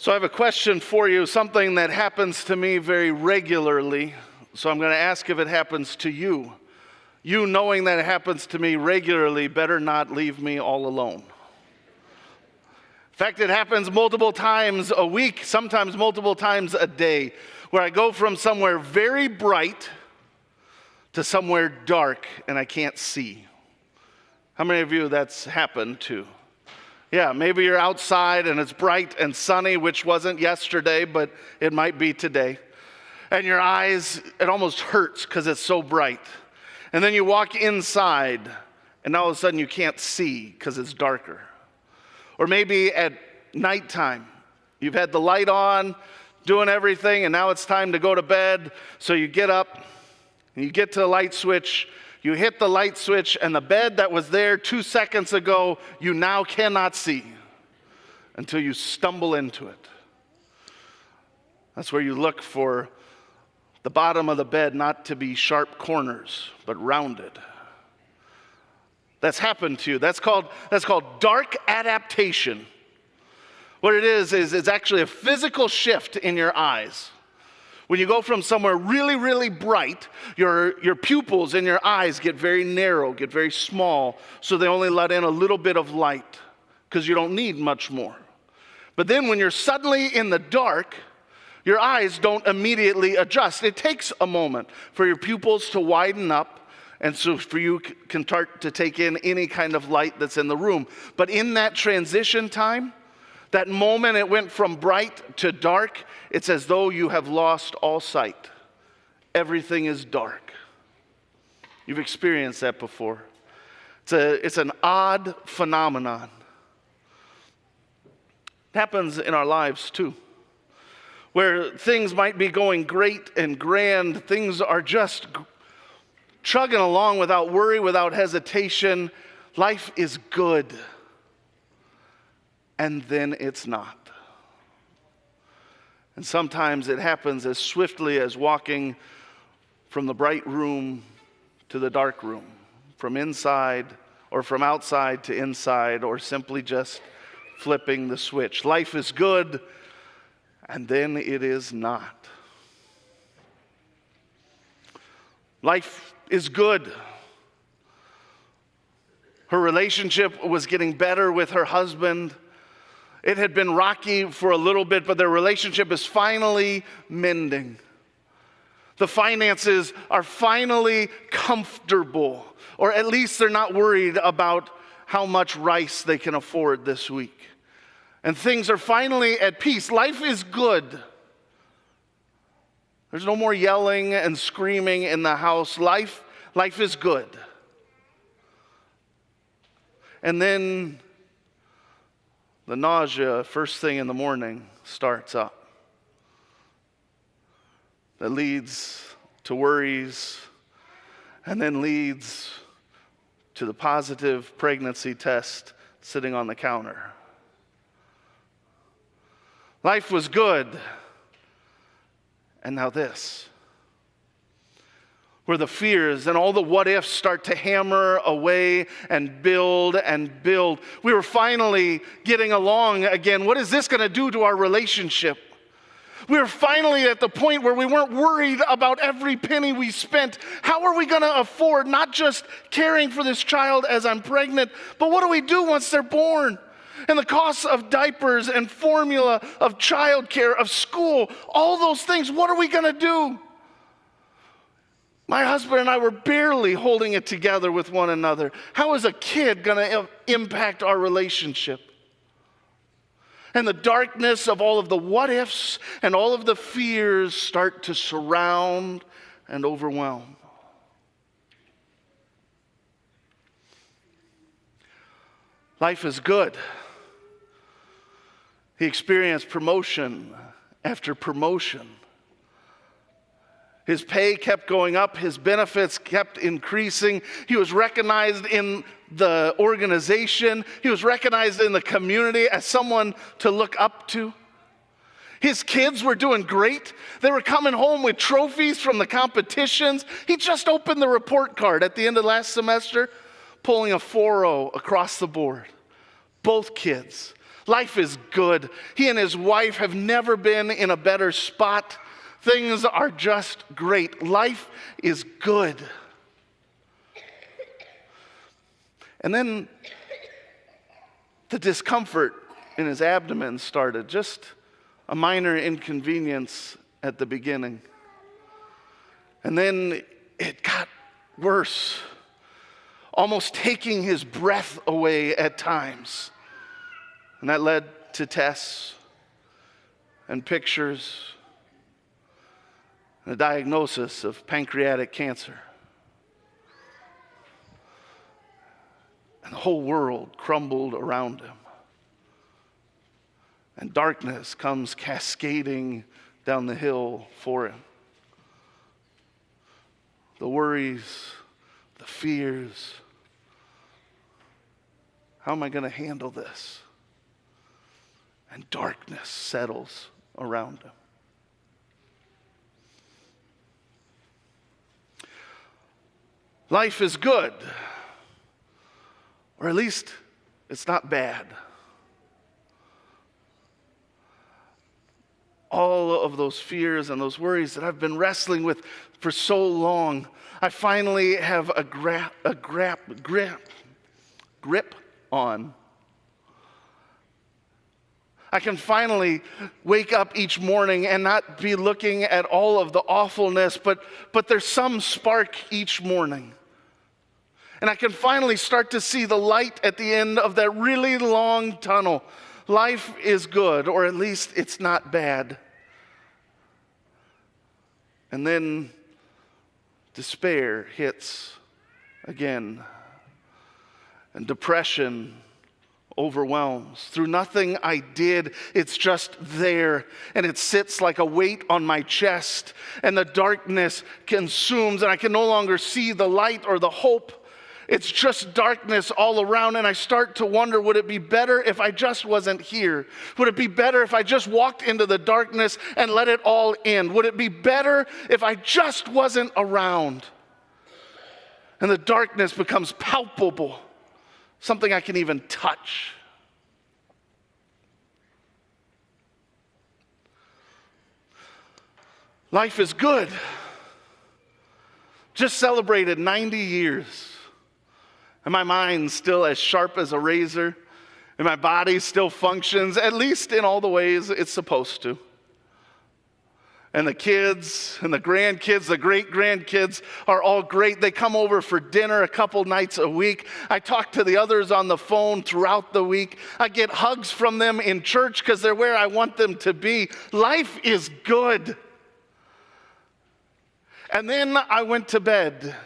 So I have a question for you, something that happens to me very regularly. So I'm going to ask if it happens to you. You knowing that it happens to me regularly better not leave me all alone. In fact, it happens multiple times a week, sometimes multiple times a day, where I go from somewhere very bright to somewhere dark and I can't see. How many of you that's happened to? Yeah, maybe you're outside and it's bright and sunny, which wasn't yesterday, but it might be today. And your eyes, it almost hurts because it's so bright. And then you walk inside and all of a sudden you can't see because it's darker. Or maybe at nighttime, you've had the light on, doing everything, and now it's time to go to bed. So you get up and you get to the light switch. You hit the light switch, and the bed that was there 2 seconds ago, you now cannot see until you stumble into it. That's where you look for the bottom of the bed not to be sharp corners, but rounded. That's happened to you. That's called dark adaptation. What it is it's actually a physical shift in your eyes. When you go from somewhere really, really bright, your pupils in your eyes get very narrow, get very small, so they only let in a little bit of light because you don't need much more. But then when you're suddenly in the dark, your eyes don't immediately adjust. It takes a moment for your pupils to widen up and so for you can start to take in any kind of light that's in the room. But in that transition time, that moment it went from bright to dark, it's as though you have lost all sight. Everything is dark. You've experienced that before. It's an odd phenomenon. It happens in our lives too, where things might be going great and grand. Things are just chugging along without worry, without hesitation. Life is good. And then it's not. And sometimes it happens as swiftly as walking from the bright room to the dark room, from inside or from outside to inside, or simply just flipping the switch. Life is good, and then it is not. Life is good. Her relationship was getting better with her husband. It had been rocky for a little bit, but their relationship is finally mending. The finances are finally comfortable, or at least they're not worried about how much rice they can afford this week. And things are finally at peace. Life is good. There's no more yelling and screaming in the house. Life is good. And then the nausea, first thing in the morning, starts up. That leads to worries, and then leads to the positive pregnancy test sitting on the counter. Life was good, and now this. Where the fears and all the what ifs start to hammer away and build and build. We were finally getting along again. What is this going to do to our relationship? We were finally at the point where we weren't worried about every penny we spent. How are we going to afford not just caring for this child as I'm pregnant, but what do we do once they're born? And the costs of diapers and formula, of childcare, of school, all those things, what are we going to do? My husband and I were barely holding it together with one another. How is a kid going to impact our relationship? And the darkness of all of the what ifs and all of the fears start to surround and overwhelm. Life is good. He experienced promotion after promotion. His pay kept going up. His benefits kept increasing. He was recognized in the organization. He was recognized in the community as someone to look up to. His kids were doing great. They were coming home with trophies from the competitions. He just opened the report card at the end of last semester, pulling a 4.0 across the board. Both kids. Life is good. He and his wife have never been in a better spot. Things are just great. Life is good. And then the discomfort in his abdomen started, just a minor inconvenience at the beginning. And then it got worse, almost taking his breath away at times. And that led to tests and pictures and a diagnosis of pancreatic cancer. And the whole world crumbled around him. And darkness comes cascading down the hill for him. The worries, the fears. How am I going to handle this? And darkness settles around him. Life is good, or at least it's not bad. All of those fears and those worries that I've been wrestling with for so long, I finally have a grip on. I can finally wake up each morning and not be looking at all of the awfulness, but there's some spark each morning. And I can finally start to see the light at the end of that really long tunnel. Life is good, or at least it's not bad. And then despair hits again, and depression overwhelms. Through nothing I did, it's just there, and it sits like a weight on my chest, and the darkness consumes, and I can no longer see the light or the hope. It's just darkness all around, and I start to wonder, would it be better if I just wasn't here? Would it be better if I just walked into the darkness and let it all in? Would it be better if I just wasn't around? And the darkness becomes palpable, something I can even touch. Life is good. Just celebrated 90 years. And my mind's still as sharp as a razor, and my body still functions, at least in all the ways it's supposed to. And the kids and the grandkids, the great-grandkids are all great. They come over for dinner a couple nights a week. I talk to the others on the phone throughout the week. I get hugs from them in church because they're where I want them to be. Life is good. And then I went to bed.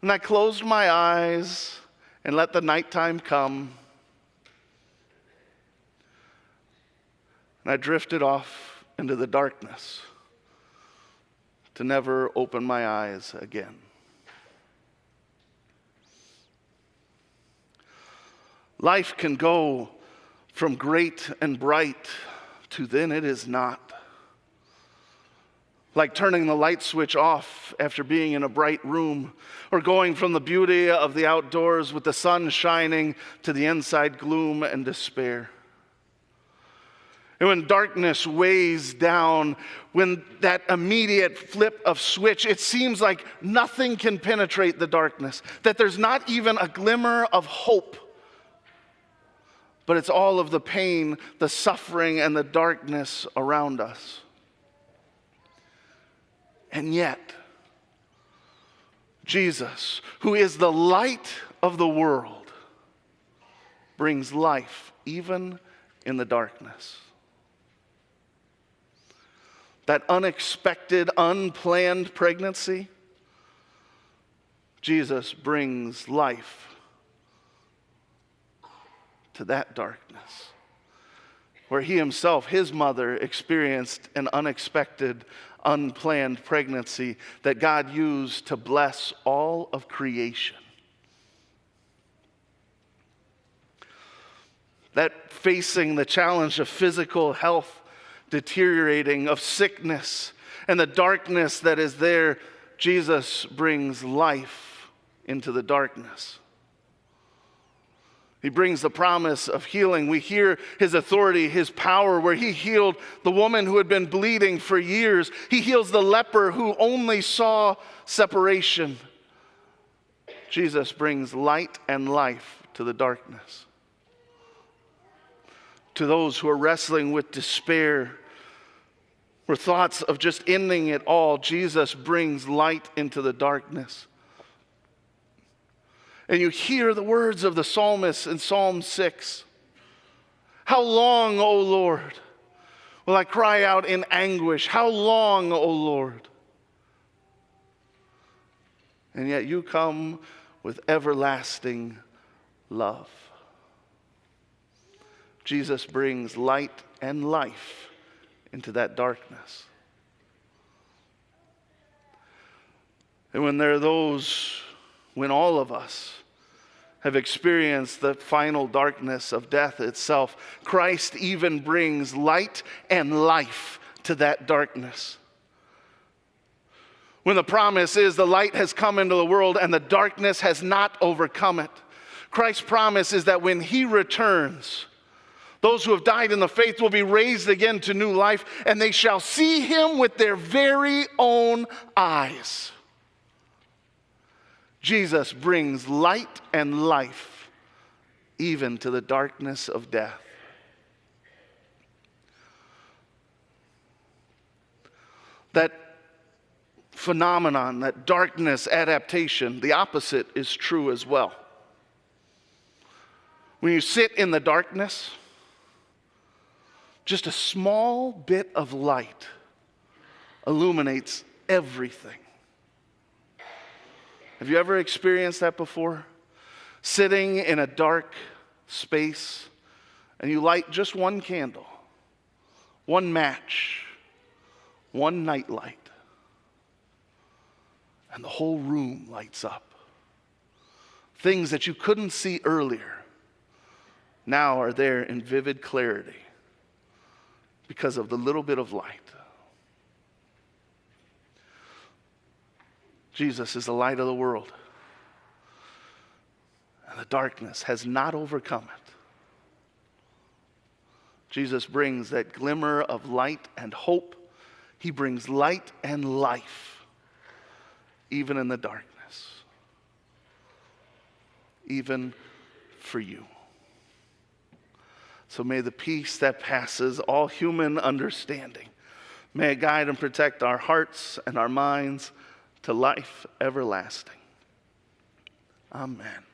And I closed my eyes and let the nighttime come. And I drifted off into the darkness to never open my eyes again. Life can go from great and bright to then it is not. Like turning the light switch off after being in a bright room, or going from the beauty of the outdoors with the sun shining to the inside gloom and despair. And when darkness weighs down, when that immediate flip of switch, it seems like nothing can penetrate the darkness, that there's not even a glimmer of hope. But it's all of the pain, the suffering, and the darkness around us. And yet, Jesus, who is the light of the world, brings life even in the darkness. That unexpected, unplanned pregnancy, Jesus brings life to that darkness. Where he himself, his mother, experienced an unexpected, unplanned pregnancy that God used to bless all of creation. That facing the challenge of physical health deteriorating, of sickness, and the darkness that is there, Jesus brings life into the darkness. He brings the promise of healing. We hear his authority, his power, where he healed the woman who had been bleeding for years. He heals the leper who only saw separation. Jesus brings light and life to the darkness. To those who are wrestling with despair or thoughts of just ending it all, Jesus brings light into the darkness. And you hear the words of the psalmist in Psalm 6. How long, O Lord, will I cry out in anguish? How long, O Lord? And yet you come with everlasting love. Jesus brings light and life into that darkness. And when there are those, when all of us have experienced the final darkness of death itself, Christ even brings light and life to that darkness. When the promise is the light has come into the world and the darkness has not overcome it, Christ's promise is that when he returns, those who have died in the faith will be raised again to new life, and they shall see him with their very own eyes. Jesus brings light and life even to the darkness of death. That phenomenon, that darkness adaptation, the opposite is true as well. When you sit in the darkness, just a small bit of light illuminates everything. Have you ever experienced that before? Sitting in a dark space and you light just one candle, one match, one nightlight, and the whole room lights up. Things that you couldn't see earlier now are there in vivid clarity because of the little bit of light. Jesus is the light of the world, and the darkness has not overcome it. Jesus brings that glimmer of light and hope. He brings light and life, even in the darkness, even for you. So may the peace that passes all human understanding, may it guide and protect our hearts and our minds to life everlasting. Amen.